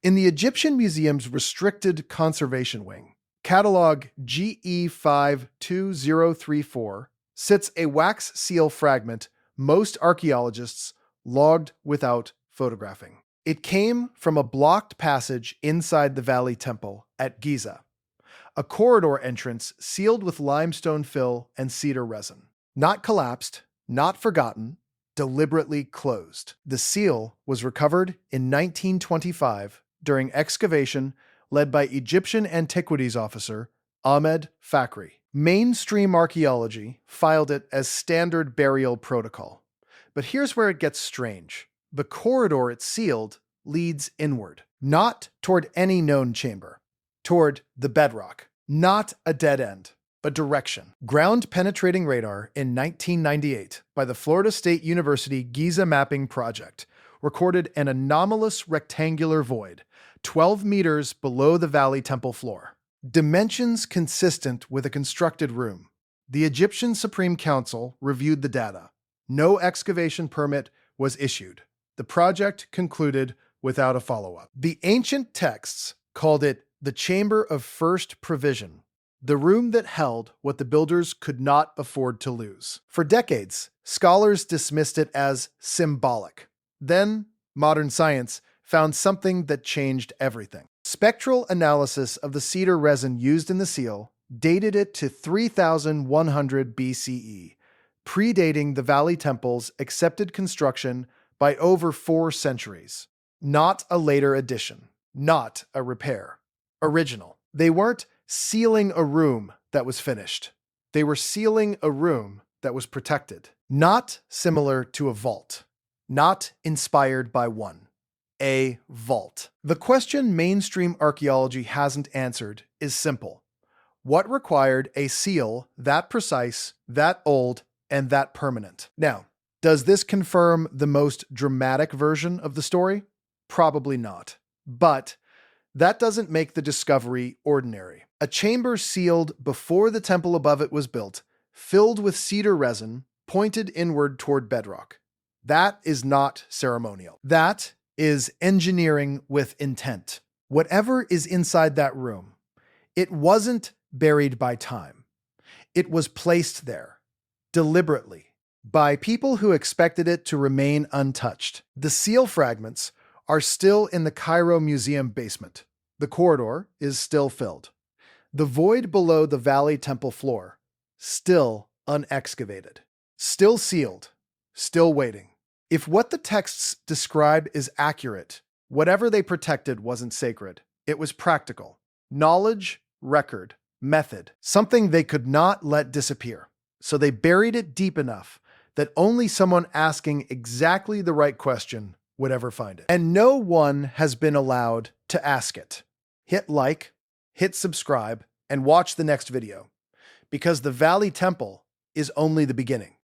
In the Egyptian Museum's restricted conservation wing, catalog GE52034 sits a wax seal fragment most archaeologists logged without photographing. It came from a blocked passage inside the Valley Temple at Giza, a corridor entrance sealed with limestone fill and cedar resin. Not collapsed, not forgotten, deliberately closed. The seal was recovered in 1925 during excavation led by Egyptian antiquities officer Ahmed Fakhri. Mainstream archaeology filed it as standard burial protocol. But here's where it gets strange. The corridor it sealed leads inward, not toward any known chamber, toward the bedrock. Not a dead end, a direction. Ground-penetrating radar in 1998 by the Florida State University Giza Mapping Project recorded an anomalous rectangular void 12 meters below the Valley Temple floor. Dimensions consistent with a constructed room. The Egyptian Supreme Council reviewed the data. No excavation permit was issued. The project concluded without a follow-up. The ancient texts called it the Chamber of First Provision, the room that held what the builders could not afford to lose. For decades, scholars dismissed it as symbolic. Then, modern science found something that changed everything. Spectral analysis of the cedar resin used in the seal dated it to 3100 BCE, predating the Valley Temple's accepted construction by over 4 centuries. Not a later addition, not a repair. Original. They weren't sealing a room that was finished. They were sealing a room that was protected. Not similar to a vault. Not inspired by one. A vault. The question mainstream archaeology hasn't answered is simple. What required a seal that precise, that old, and that permanent? Now, does this confirm the most dramatic version of the story? Probably not. But that doesn't make the discovery ordinary. A chamber sealed before the temple above it was built, filled with cedar resin, pointed inward toward bedrock. That is not ceremonial. That is engineering with intent. Whatever is inside that room, it wasn't buried by time. It was placed there, deliberately, by people who expected it to remain untouched. The seal fragments are still in the Cairo Museum basement. The corridor is still filled. The void below the Valley Temple floor, still unexcavated. Still sealed. Still waiting. If what the texts describe is accurate, whatever they protected wasn't sacred. It was practical. Knowledge, record, method. Something they could not let disappear. So they buried it deep enough that only someone asking exactly the right question would ever find it. And no one has been allowed to ask it. Hit like, hit subscribe, and watch the next video. Because the Valley Temple is only the beginning.